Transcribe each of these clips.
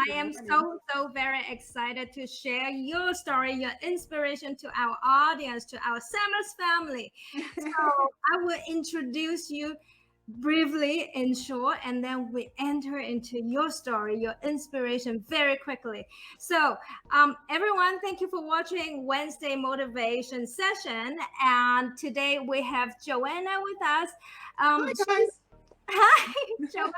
Good am morning. so very excited to share your story, your inspiration to our audience, to our Samus family. So I will introduce you briefly in short, and then we enter into your story, your inspiration very quickly. So, everyone, thank you for watching Wednesday Motivation Session. And today we have Joanna with us. Hi, She guys. Hi, Joanne.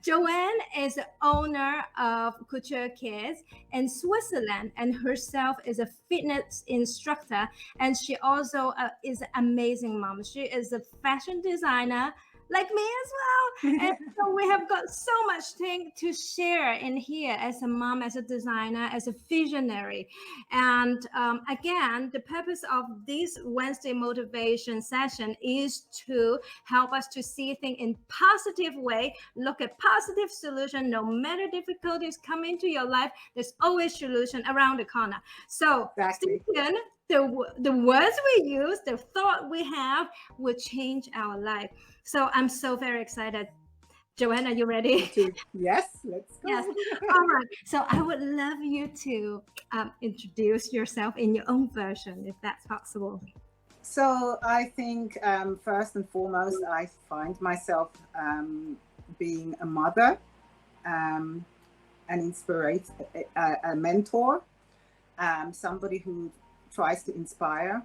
Joanne is the owner of Couture Kids in Switzerland, and herself is a fitness instructor. And she also is an amazing mom. She is a fashion designer, like me as well. And so we have got so much thing to share in here as a mom, as a designer, as a visionary. And again, the purpose of this Wednesday motivation session is to help us to see things in positive way, look at positive solution. No matter difficulties come into your life, there's always solution around the corner. So stay Exactly. tuned. The words we use, the thought we have will change our life. So I'm so very excited. Joanne, are you Me ready? too. Yes, let's Yes. go. All right. So I would love you to introduce yourself in your own version, if that's possible. So I think first and foremost, I find myself being a mother, um, an inspiration, a mentor, somebody who tries to inspire,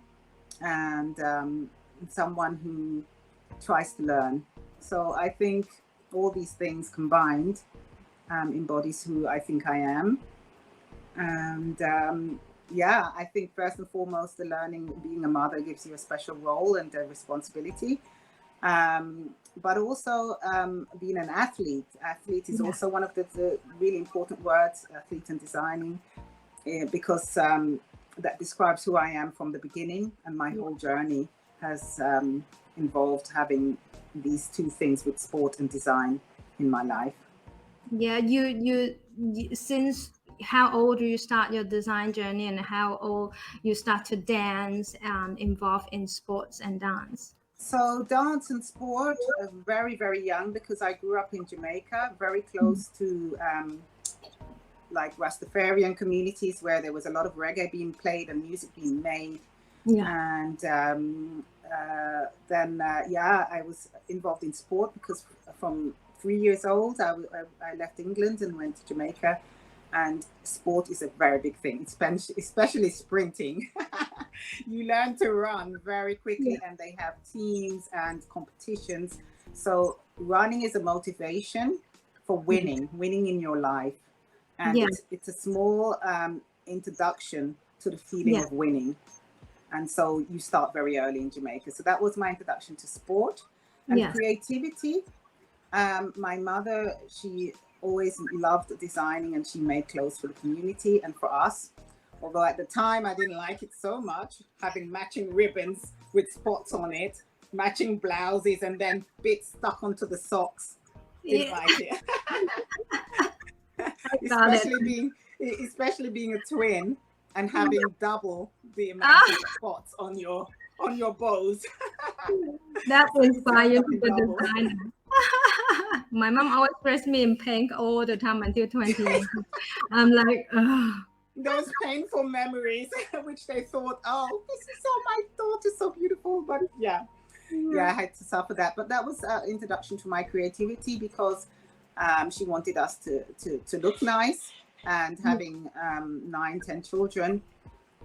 and someone who tries to learn. So I think all these things combined embodies who I think I am. And yeah, I think first and foremost, the learning, being a mother gives you a special role and a responsibility. But also being an athlete. Athlete is Yeah. also one of the really important words, athlete and designing, because that describes who I am from the beginning. And my whole journey has involved having these two things with sport and design in my life. Yeah, since how old do you start your design journey, and how old you start to dance and involve in sports and dance? So dance and sport, very, very young because I grew up in Jamaica, very Mm. close to like Rastafarian communities where there was a lot of reggae being played and music being made. Yeah. And then, yeah, I was involved in sport because from 3 years old, I left England and went to Jamaica. And sport is a very big thing, especially sprinting. You learn to run very Yeah. quickly, and they have teams and competitions. So running is a motivation for Yeah. winning in your life, and Yeah. it's a small introduction to the feeling Yeah. of winning. And so you start very early in Jamaica. So that was my introduction to sport and Yeah. creativity. My mother, she always loved designing and she made clothes for the community and for us. Although at the time I didn't like it so much, having matching ribbons with spots on it, matching blouses, and then bits stuck onto the socks. Didn't Yeah. like it. I got it. especially being a twin and having double the amount of Ah, spots on your bows. that So you inspired turned you up to in be a double. designer. My mom always dressed me in pink all the time until 20 years. I'm like, oh. Those painful memories, which they thought, oh, this is so my daughter's so beautiful. But yeah, yeah, Yeah. I had to suffer that. But that was an introduction to my creativity because she wanted us to look nice and having 9, 10 children,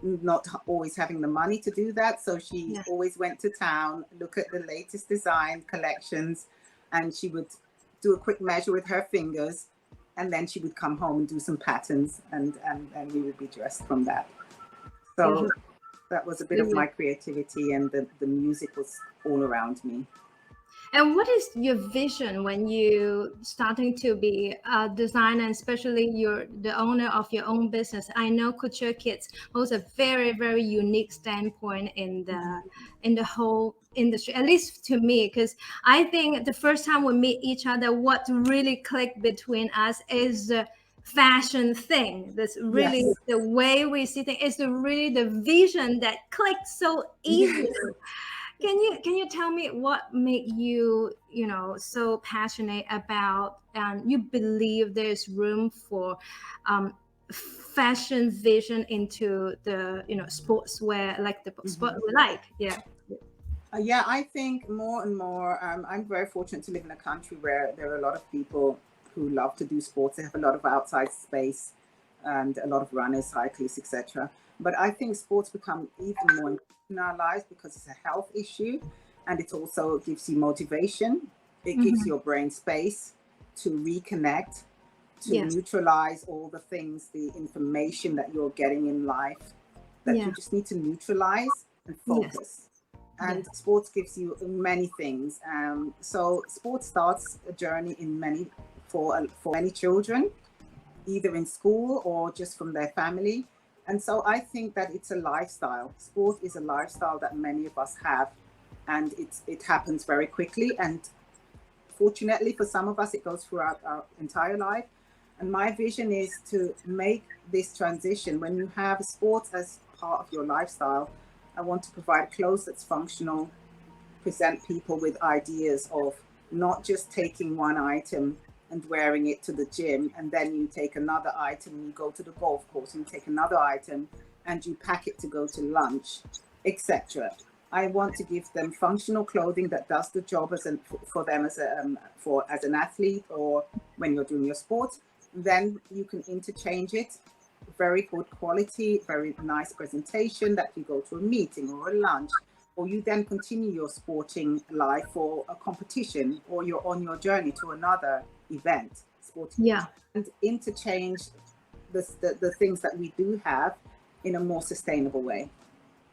not always having the money to do that. So she Yeah. always went to town, look at the latest design collections, and she would do a quick measure with her fingers. And then she would come home and do some patterns, and we would be dressed from that. Yeah. So that was a bit of my creativity, and the music was all around me. And what is your vision when you starting to be a designer, especially you're the owner of your own business? I know Couture Kids holds a very unique standpoint in the whole industry, at least to me, because I think the first time we meet each other, what really clicked between us is the fashion thing. That's really Yes. the way we see things. It's really the vision that clicks so easily. Yes. Can you tell me what made you, so passionate about, and you believe there's room for um, fashion vision into the, sportswear, like the sport Mhm. we like? Yeah. Yeah, I think more and more, I'm very fortunate to live in a country where there are a lot of people who love to do sports. They have a lot of outside space and a lot of runners, cyclists, etc. But I think sports become even more important in our lives because it's a health issue, and it also gives you motivation. It gives Hmm. your brain space to reconnect, to Yes. neutralize all the things, the information that you're getting in life that you Yeah. just need to neutralize and Yes. focus. Yes. And sports gives you many things. So sports starts a journey in many for many children, either in school or just from their family. And so I think that it's a lifestyle. Sport is a lifestyle that many of us have, and it happens very quickly. And fortunately for some of us, it goes throughout our entire life. And my vision is to make this transition. When you have sports as part of your lifestyle, I want to provide clothes that's functional, present people with ideas of not just taking one item and wearing it to the gym, and then you take another item and you go to the golf course and you take another item and you pack it to go to lunch, etc. I want to give them functional clothing that does the job for them as an athlete, or when you're doing your sports. Then you can interchange it. Very good quality, very nice presentation that you go to a meeting or a lunch, or you then continue your sporting life for a competition, or you're on your journey to another event, sporting Yeah. event, and interchange the things that we do have in a more sustainable way.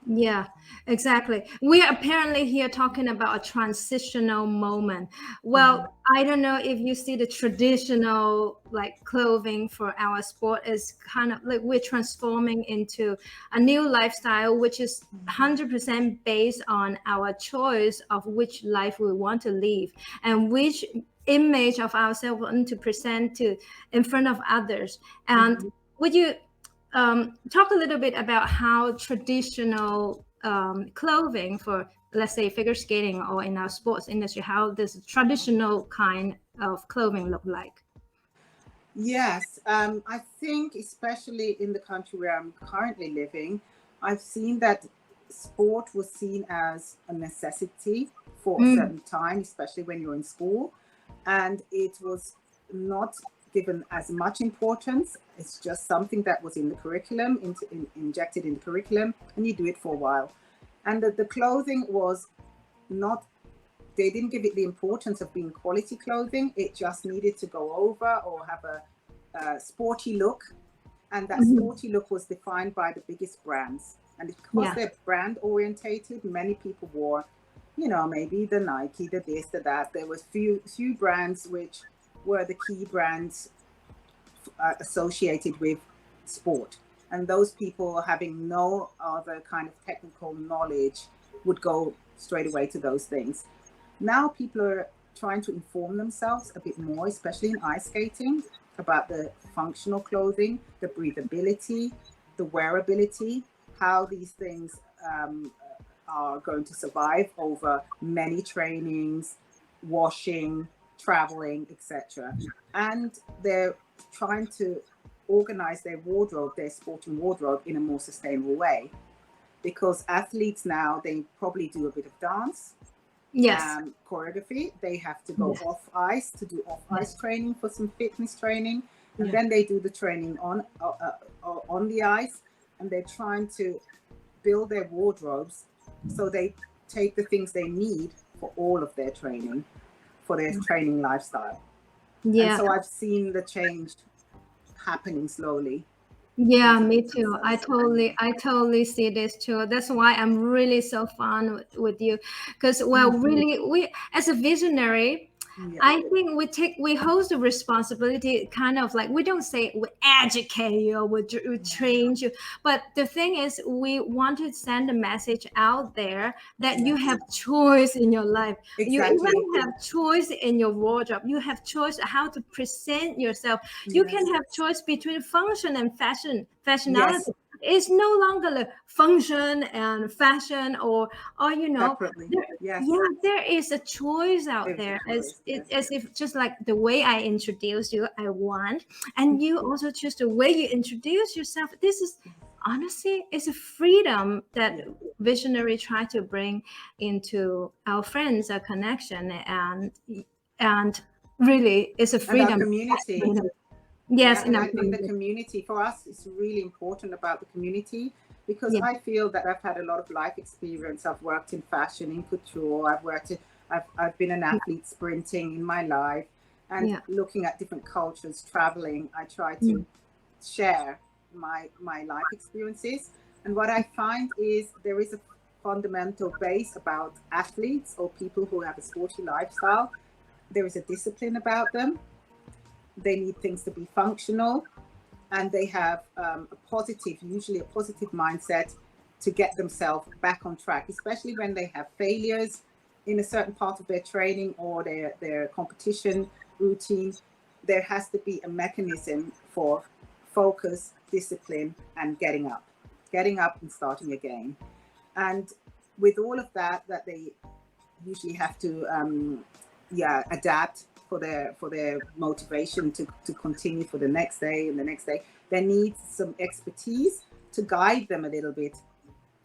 Yeah, exactly. We are apparently here talking about a transitional moment. Mhm. Well, I don't know if you see the traditional like clothing for our sport is kind of like we're transforming into a new lifestyle, which is Mhm. 100% based on our choice of which life we want to live and which image of ourselves we want to present to in front of others. And Mhm. would you talk a little bit about how traditional clothing for, let's say, figure skating or in our sports industry, how this traditional kind of clothing look like? Yes, I think especially in the country where I'm currently living, I've seen that sport was seen as a necessity for a Mm, certain time, especially when you're in school, and it was not given as much importance. It's just something that was in the curriculum, injected in the curriculum, and you do it for a while. And the clothing was not, they didn't give it the importance of being quality clothing. It just needed to go over or have a sporty look. And that mhm. sporty look was defined by the biggest brands. And because Yeah, they're brand orientated, many people wore, maybe the Nike, the this, the that. There was few brands which were the key brands associated with sport. And those people having no other kind of technical knowledge would go straight away to those things. Now people are trying to inform themselves a bit more, especially in ice skating, about the functional clothing, the breathability, the wearability, how these things are going to survive over many trainings, washing, traveling, etc. And they're trying to organize their wardrobe, their sporting wardrobe, in a more sustainable way. Because athletes now, they probably do a bit of dance, yes, choreography. They have to go yes, off ice to do off ice yes, training for some fitness training, and yeah, then they do the training on the ice, and they're trying to build their wardrobes so they take the things they need for all of their training, for their training lifestyle. And yeah. so I've seen the change happening slowly in Yeah, me sports and too. so on. I totally see this too. That's why I'm really so fun with you, because well, Mhm. really, we as a visionary, Yeah. I think we hold the responsibility, kind of like we don't say we educate you or we train you, but the thing is, we want to send a message out there that you Yes. have choice in your life. You Exactly. even have choice in your wardrobe. You have choice how to present yourself. You can Yes. have choice between function and fashionality. Yes. it's no longer the function and fashion or you know, Separately. there, Yes. yeah, there is a choice out There's a there. choice, yes. As if just like the way I introduce you, I want, and you also choose the way you introduce yourself. This is honestly, it's a freedom that Yeah. visionary try to bring into our friends, a connection, and really, it's a And our freedom. community. Yes, Yeah, in and our I think the community. community for us is really important about the community, because Yeah. I feel that I've had a lot of life experience. I've worked in fashion, in couture. I've been an athlete sprinting in my life, and Yeah. looking at different cultures, traveling. I try Mm. to share my life experiences, and what I find is there is a fundamental base about athletes or people who have a sporty lifestyle. There is a discipline about them. They need things to be functional, and they have usually a positive mindset to get themselves back on track, especially when they have failures in a certain part of their training or their competition routine. There has to be a mechanism for focus, discipline, and getting up and starting again. And with all of that, that they usually have to adapt for their motivation to continue for the next day and the next day. There needs some expertise to guide them a little bit,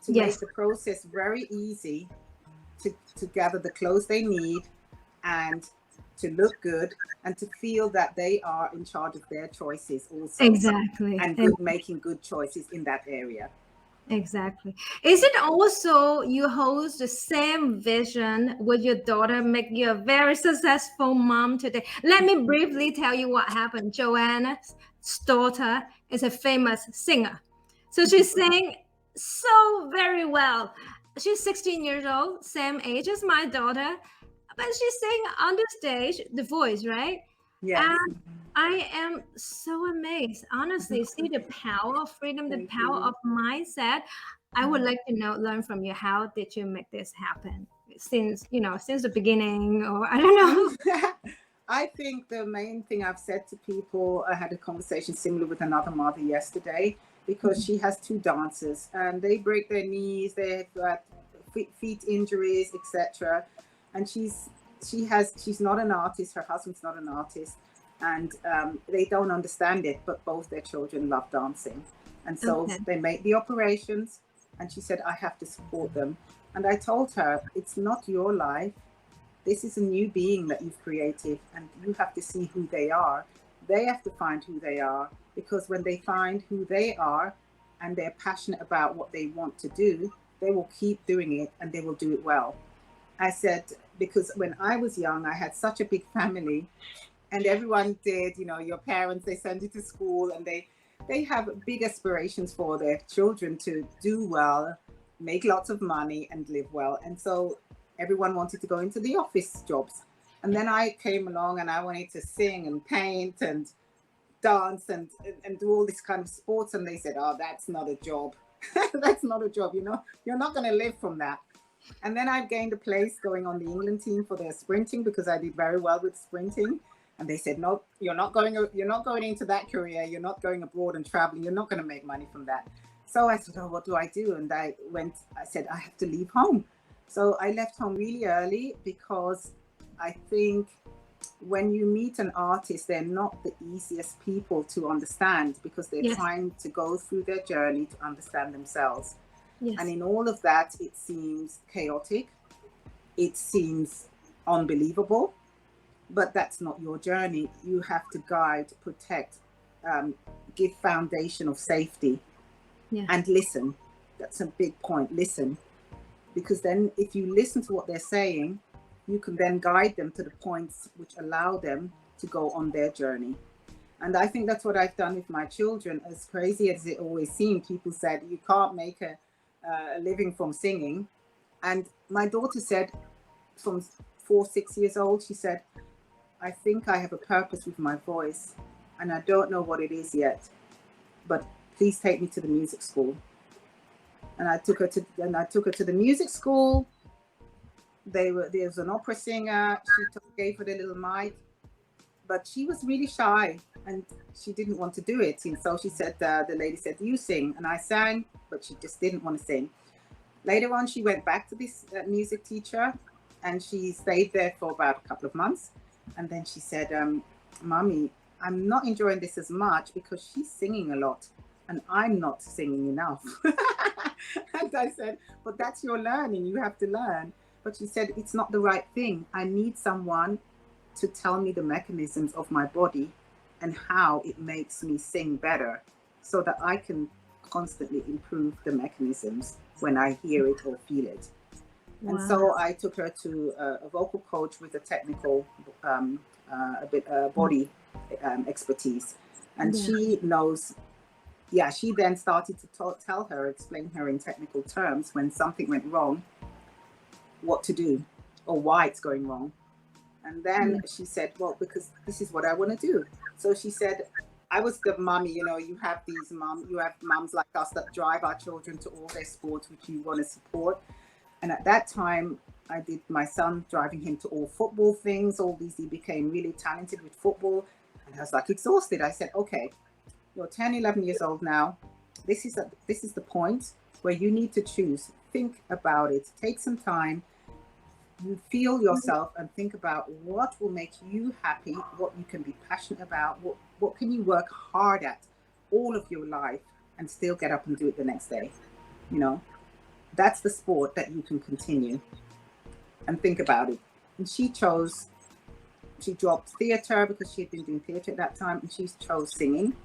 to make Yes. the process very easy, to gather the clothes they need, and to look good, and to feel that they are in charge of their choices also, Exactly. and good, making good choices in that area. Exactly. Is it also you host the same vision with your daughter, make you a very successful mom today? Let me briefly tell you what happened. Joanne's daughter is a famous singer. So she sang so very well. She's 16 years old, same age as my daughter, but she sang on the stage, the voice, right? Yes. And I am so amazed. Honestly, see the power of freedom, the Thank power you. of mindset. I would like to know, learn from you. How did you make this happen? Since the beginning, or I don't know. I think the main thing I've said to people, I had a conversation similar with another mother yesterday, because she has two dancers and they break their knees, they have got feet injuries, etc. And she's not an artist, her husband's not an artist, and they don't understand it, but both their children love dancing. And so Okay. they make the operations, and she said, I have to support them. And I told her, it's not your life. This is a new being that you've created, and you have to see who they are. They have to find who they are, because when they find who they are and they're passionate about what they want to do, they will keep doing it and they will do it well. I said, because when I was young, I had such a big family, and everyone did, your parents, they send you to school, and they have big aspirations for their children to do well, make lots of money, and live well. And so everyone wanted to go into the office jobs. And then I came along and I wanted to sing and paint and dance and do all this kind of sports. And they said, oh, that's not a job. That's not a job. You're not going to live from that. And then I gained a place going on the England team for their sprinting, because I did very well with sprinting. And they said, no, you're not going into that career. You're not going abroad and traveling. You're not going to make money from that. So I said, oh, what do I do? And I said, I have to leave home. So I left home really early, because I think when you meet an artist, they're not the easiest people to understand, because they're Yes. trying to go through their journey to understand themselves. Yes. And in all of that, it seems chaotic. It seems unbelievable, but that's not your journey. You have to guide, protect, give foundation of safety, Yeah. and listen. That's a big point. Listen, because then if you listen to what they're saying, you can then guide them to the points which allow them to go on their journey. And I think that's what I've done with my children. As crazy as it always seemed, people said you can't make a living from singing. And my daughter said, from 6 years old, she said, I think I have a purpose with my voice, and I don't know what it is yet, but please take me to the music school. And I took her to the music school. There was an opera singer. She gave her the little mic, but she was really shy. and she didn't want to do it. And so she said, the lady said, you sing. And I sang, but she just didn't want to sing. Later on, she went back to this music teacher, and she stayed there for about a couple of months. And then she said, Mommy, I'm not enjoying this as much because she's singing a lot and I'm not singing enough. And I said, but that's your learning. You have to learn. But she said, it's not the right thing. I need someone to tell me the mechanisms of my body and how it makes me sing better so that I can constantly improve the mechanisms when I hear it or feel it. Wow. And so I took her to a vocal coach with a technical body expertise. And she knows, she then started to tell her, explain her in technical terms when something went wrong, what to do or why it's going wrong. And then she said, well, because this is what I want to do. So she said, I was the mummy, you have mums like us that drive our children to all their sports, which you want to support. And at that time, I did my son, driving him to all football things, all these, he became really talented with football. And I was like exhausted. I said, okay, you're 10, 11 years old now. This is the point where you need to choose. Think about it. Take some time. You feel yourself and think about what will make you happy, what you can be passionate about, what can you work hard at all of your life and still get up and do it the next day. That's the sport that you can continue, and think about it. And she dropped theater because she had been doing theater at that time, and she chose singing,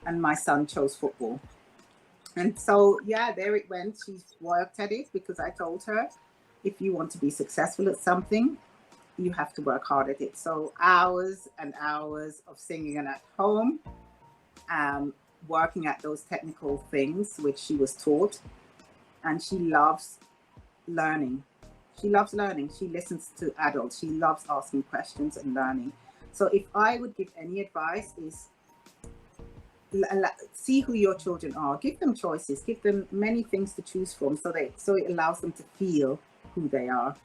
and my son chose football. And so, there it went. She worked at it because I told her, if you want to be successful at something, you have to work hard at it. So hours and hours of singing, and at home, working at those technical things which she was taught. And she loves learning. She listens to adults. She loves asking questions and learning. So if I would give any advice is see who your children are. Give them choices. Give them many things to choose from so it allows them to feel who they are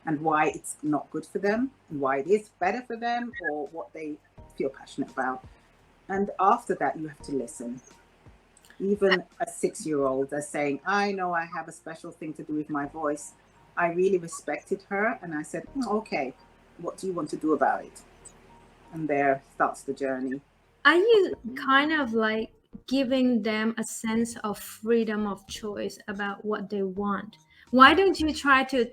and why it's not good for them and why it is better for them or what they feel passionate about. And after that, you have to listen. Even a 6-year-old that's saying, I know I have a special thing to do with my voice. I really respected her. And I said, okay, what do you want to do about it? And there starts the journey. Are you kind of like giving them a sense of freedom of choice about what they want? Why don't you try to,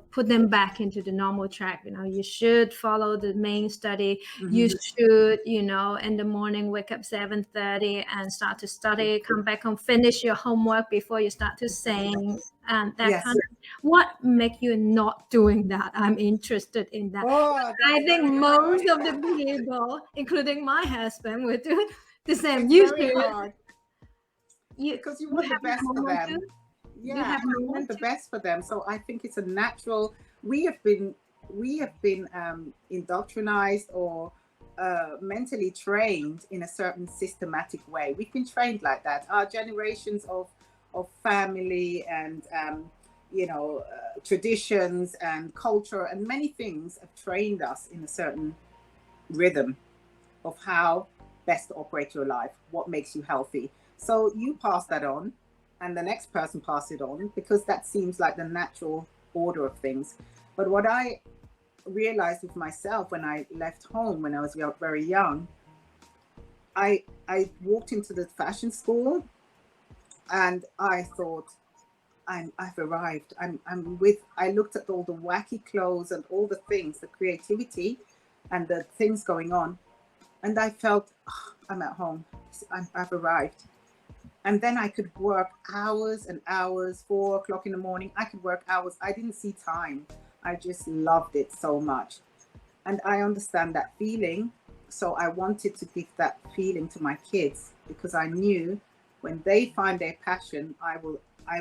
put them back into the normal track? You should follow the main study. Mm-hmm. You should, in the morning, wake up 7:30 and start to study, come back and finish your homework before you start to sing. And that kind of, what make you not doing that? I'm interested in that. I think most of the people, including my husband, would do the same. It's very hard. Because you want the best for them. Yeah, I want the best for them. So I think it's a natural. We have been indoctrinized or mentally trained in a certain systematic way. We've been trained like that. Our generations of family and traditions and culture and many things have trained us in a certain rhythm of how best to operate your life, what makes you healthy. So you pass that on. And the next person pass it on because that seems like the natural order of things. But what I realized with myself when I left home when I was very young, I walked into the fashion school and I thought, I've arrived. I looked at all the wacky clothes and all the things, the creativity and the things going on. And I felt, I'm at home. I've arrived. And then I could work hours and hours, 4 o'clock in the morning. I could work hours. I didn't see time. I just loved it so much. And I understand that feeling. So I wanted to give that feeling to my kids because I knew when they find their passion, I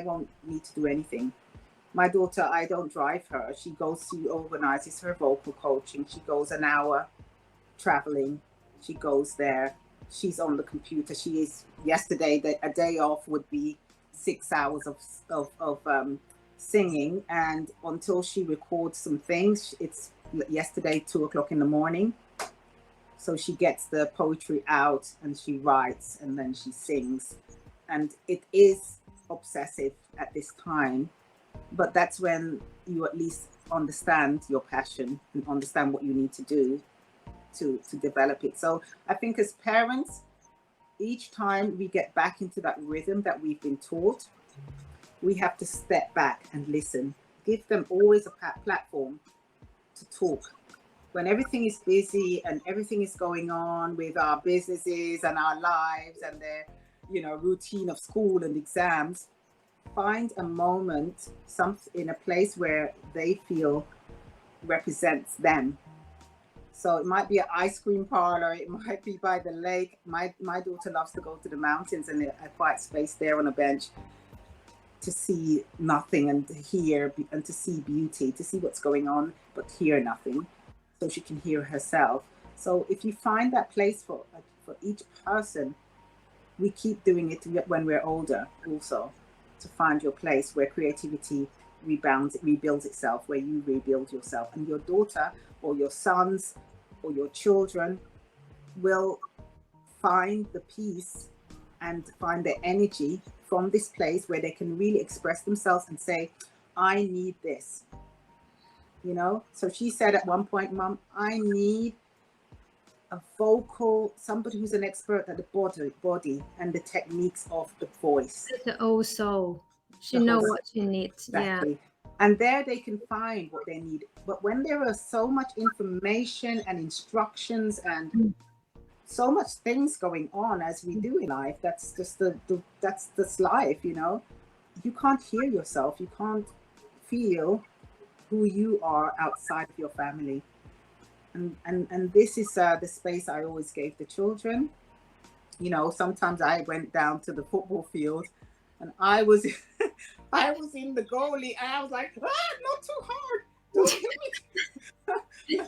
won't need to do anything. My daughter, I don't drive her. She organizes her vocal coaching. She goes an hour traveling. She goes there. She's on the computer. She is yesterday. A day off would be 6 hours of singing, and until she records some things, it's yesterday 2 o'clock in the morning. So she gets the poetry out and she writes and then she sings. And it is obsessive at this time, but that's when you at least understand your passion and understand what you need to do to develop it. So I think as parents, each time we get back into that rhythm that we've been taught, we have to step back and listen. Give them always a platform to talk. When everything is busy and everything is going on with our businesses and our lives and their, routine of school and exams, find a moment, in a place where they feel represents them. So it might be an ice cream parlor, it might be by the lake. My daughter loves to go to the mountains and a quiet space there on a bench to see nothing and to hear and to see beauty, to see what's going on, but hear nothing, so she can hear herself. So if you find that place for each person, we keep doing it when we're older also, to find your place where creativity rebuilds itself, where you rebuild yourself, and your daughter or your sons or your children will find the peace and find the energy from this place where they can really express themselves and say, I need this. So she said at one point, Mom, I need a vocal, somebody who's an expert at the body and the techniques of the voice. The old soul. She knows what she needs. Exactly. Yeah. And there they can find what they need. But when there are so much information and instructions and so much things going on as we do in life, that's just that's this life, you can't hear yourself. You can't feel who you are outside of your family. And this is the space I always gave the children. Sometimes I went down to the football field and I was in the goalie and I was like, not too hard, don't hit me.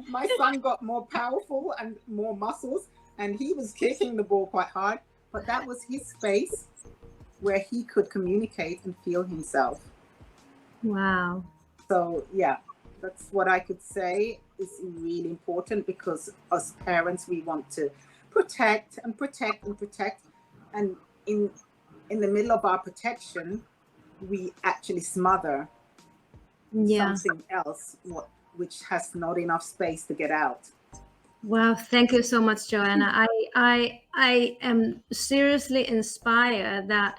My son got more powerful and more muscles and he was kicking the ball quite hard, but that was his space where he could communicate and feel himself. Wow. So yeah, that's what I could say is really important, because as parents, we want to protect and protect and protect. And in the middle of our protection, we actually smother something else, which has not enough space to get out. Wow, thank you so much, Joanna. I am seriously inspired that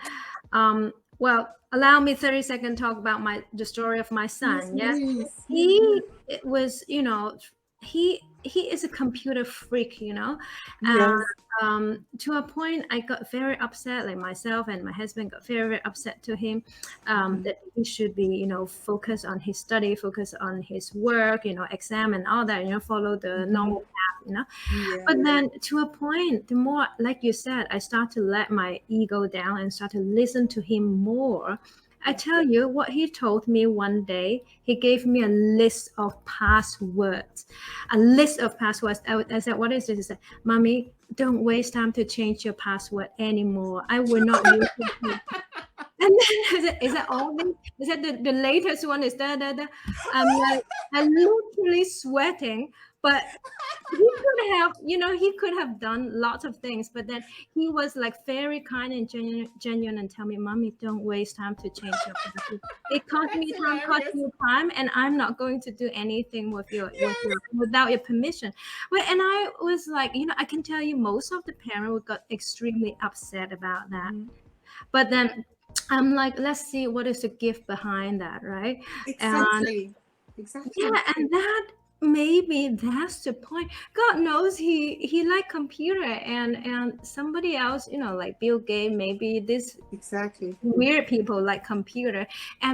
allow me 30 second talk about the story of my son. Yes, he was, he is a computer freak, Yes. To a point I got very upset, like myself and my husband got very, very upset to him, that he should be, focus on his study, focus on his work, exam and all that, follow the normal path, But then to a point, the more, like you said, I start to let my ego down and start to listen to him more. I tell you what he told me one day. He gave me a list of passwords. I said, what is this? He said, Mommy, don't waste time to change your password anymore. I will not use it. And then I said, is that all? Is that the latest one? Is that? I'm literally sweating, but he could have done lots of things, but then he was like very kind and genuine and tell me, Mommy, don't waste time to change your password. It cost me time, cost you time, and I'm not going to do anything without your permission. And I was like, I can tell you most of the parents got extremely upset about that. But then I'm like, let's see what is the gift behind that, right? Exactly. Yeah, and maybe that's the point. God knows he like computer and somebody else, like Bill Gates, maybe this weird people like computer,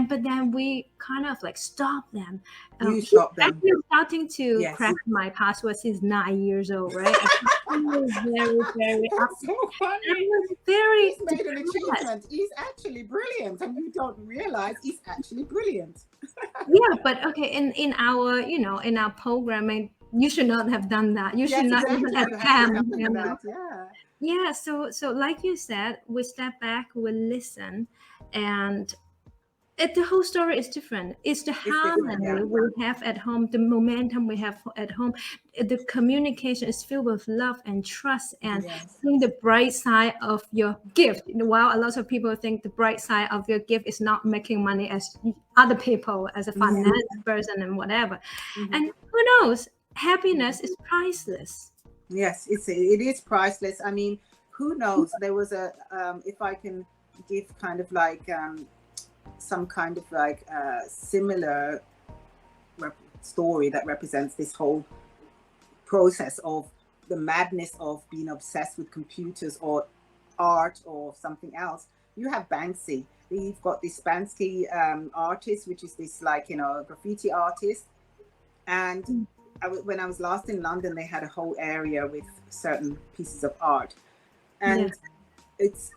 but then we kind of like stop them. You stop them. Actually starting to crack my password since 9 years old, right? I was very, very so funny. He's made an achievement. He's actually brilliant, and you don't realize he's actually brilliant. Yeah, but okay, in our in our programming, you should not have done that. You should not even attempt. Yeah. So like you said, we step back, we listen, and The whole story is different. It's the It's different, harmony yeah. we have at home, the momentum we have at home. The communication is filled with love and trust, and Yes. seeing the bright side of your gift. While a lot of people think the bright side of your gift is not making money as other people, as a Yeah. finance person and whatever. Mhm. And who knows? Happiness is priceless. Yes, it is priceless. I mean, who knows? There was a if I can give kind of like some kind of like similar story that represents this whole process of the madness of being obsessed with computers or art or something else. You have Banksy. You've got this Banksy artist, which is this like, you know, graffiti artist. And when I was last in London, they had a whole area with certain pieces of art. And it's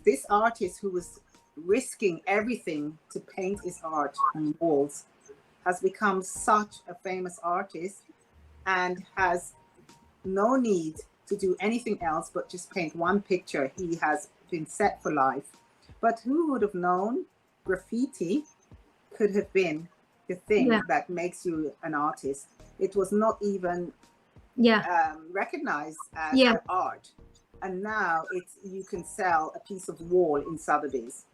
this artist who was risking everything to paint his art on walls has become such a famous artist and has no need to do anything else but just paint one picture. He has been set for life. But who would have known graffiti could have been the thing that makes you an artist? It was not even recognized as art. And now you can sell a piece of wall in Sotheby's.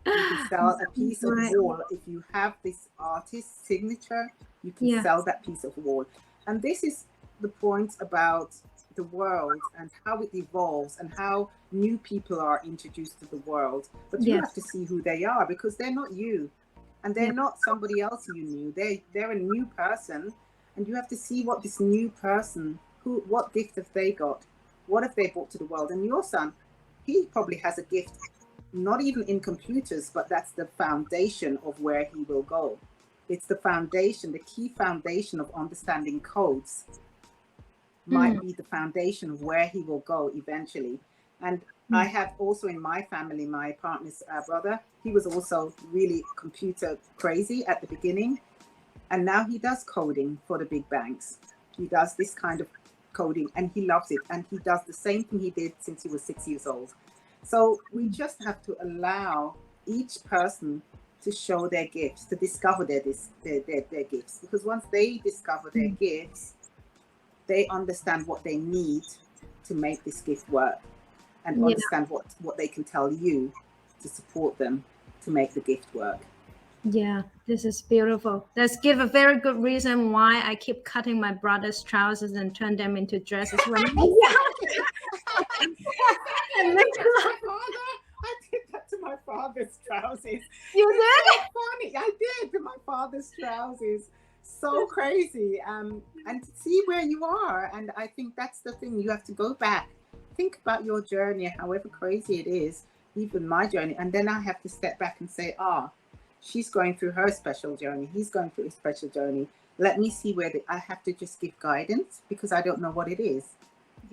You can sell a piece of wall. If you have this artist's signature, you can sell that piece of wall. And this is the point about the world and how it evolves and how new people are introduced to the world. But you have to see who they are, because they're not you. And they're not somebody else you knew. They're a new person. And you have to see what this new person, what gift have they got? What have they brought to the world? And your son, he probably has a gift, not even in computers, but that's the foundation of where he will go. It's the foundation, the key foundation of understanding codes might be the foundation of where he will go eventually. And I have also in my family, my partner's brother, he was also really computer crazy at the beginning. And now he does coding for the big banks. He does this kind of coding and he loves it. And he does the same thing he did since he was 6 years old. So we just have to allow each person to show their gifts, to discover their gifts. Because once they discover their gifts, they understand what they need to make this gift work, and understand what they can tell you to support them to make the gift work. Yeah, this is beautiful. Let's give a very good reason why I keep cutting my brother's trousers and turn them into dresses when I did that to my father's trousers. You did? So funny. I did to my father's trousers. So crazy. And to see where you are. And I think that's the thing. You have to go back. Think about your journey, however crazy it is, even my journey. And then I have to step back and say, she's going through her special journey. He's going through a special journey. Let me see where I have to just give guidance, because I don't know what it is.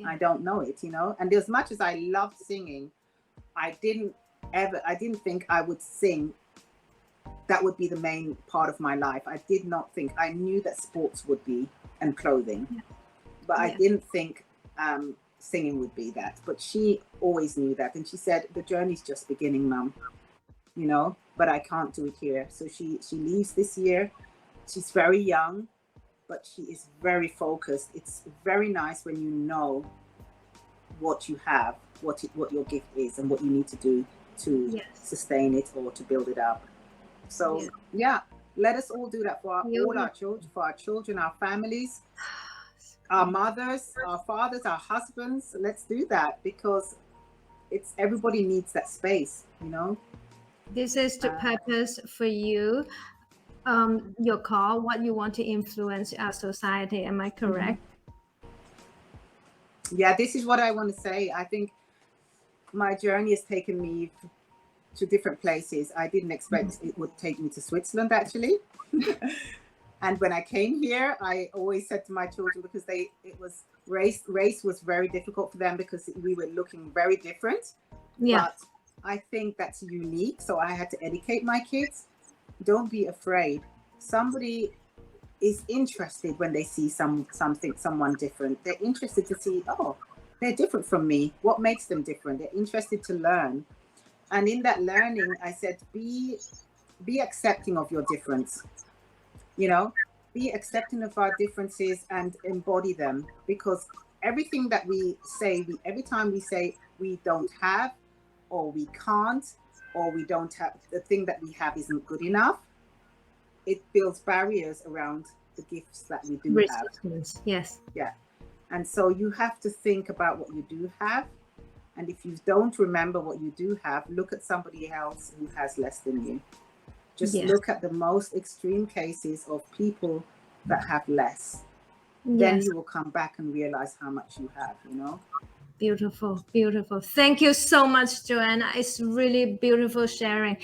I don't know it, you know. And as much as I loved singing, I didn't think I would sing. That would be the main part of my life. I did not think. I knew that sports would be, and clothing, but I didn't think singing would be that. But she always knew that, and she said, the journey's just beginning, Mum, you know, but I can't do it here. So she leaves this year. She's very young, but she is very focused. It's very nice when you know what you have, what your gift is, and what you need to do to sustain it or to build it up. So let us all do that for all our children, our families, our mothers, our fathers, our husbands. Let's do that, because everybody needs that space, you know. This is the purpose for you, your call, what you want to influence our society. Am I correct? Yeah, this is what I want to say. I think my journey has taken me to different places. I didn't expect it would take me to Switzerland, actually. And when I came here, I always said to my children, because race was very difficult for them, because we were looking very different. But I think that's unique. So I had to educate my kids. Don't be afraid. Somebody is interested when they see someone different. They're interested to see, they're different from me. What makes them different? They're interested to learn. And in that learning, I said, be be accepting of your difference. You know, be accepting of our differences and embody them, because everything that we say, every time we say we don't have, or we can't, or we don't have, the thing that we have isn't good enough, it builds barriers around the gifts that we do Resistance. have. Yes. Yeah. And so you have to think about what you do have. And if you don't remember what you do have, look at somebody else who has less than you. Just look at the most extreme cases of people that have less. Then you will come back and realize how much you have, you know. Beautiful, beautiful. Thank you so much, Joanne. It's really beautiful sharing.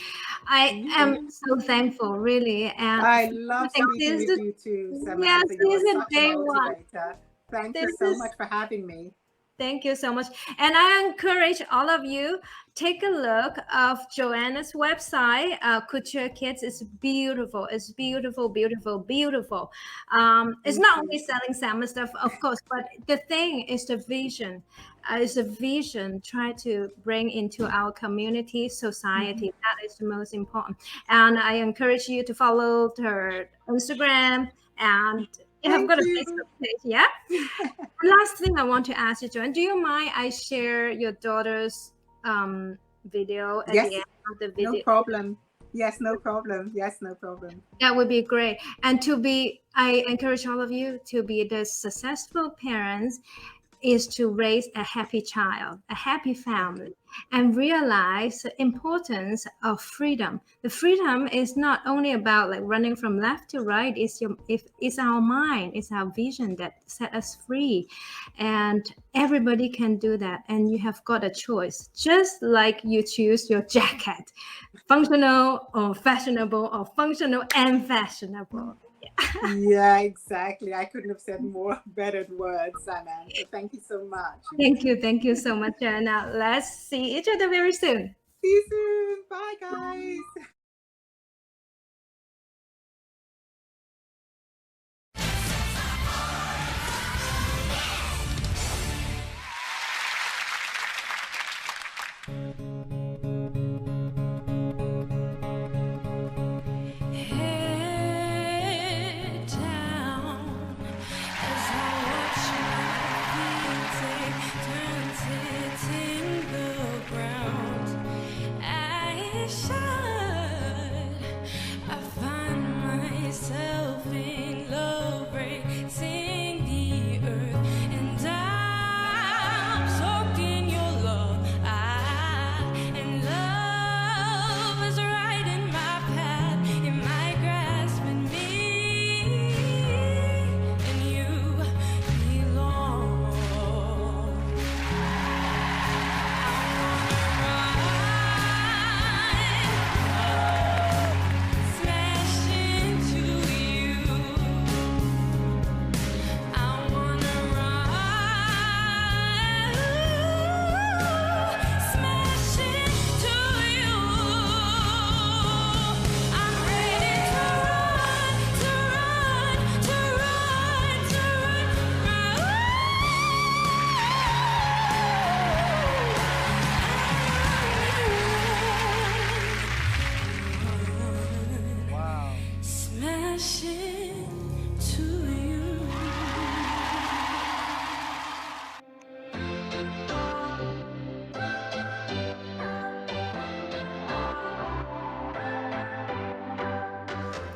I am so thankful, really. And I love speaking with you too, Samantha. Yes, you are such a motivator. Thank you so much for having me. Thank you so much. And I encourage all of you, take a look of Joanne's website, Couture Kids. It's beautiful. It's beautiful, beautiful, beautiful. It's not only selling salmon stuff, of course, but the thing is the vision. It's a vision try to bring into our community, society. That is the most important. And I encourage you to follow her Instagram, and you have got a Facebook page, yeah? Last thing I want to ask you, Joanne, do you mind I share your daughter's video at the end of the video? No problem. Yes, no problem. Yes, no problem. That would be great. And I encourage all of you to be the successful parents is to raise a happy child, a happy family, and realize the importance of freedom. The freedom is not only about like running from left to right. It's our mind, it's our vision that set us free, and everybody can do that. And you have got a choice, just like you choose your jacket, functional or fashionable, or functional and fashionable. Yeah, exactly. I couldn't have said more better words, Samantha. Thank you so much. Thank you so much, Joanna. Let's see each other very soon. See you soon. Bye, guys.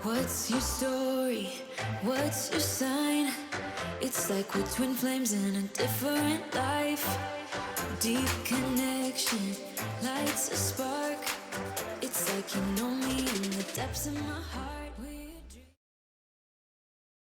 What's your story? What's your sign? It's like we're twin flames in a different life. Deep connection lights a spark. It's like you know me in the depths of my heart.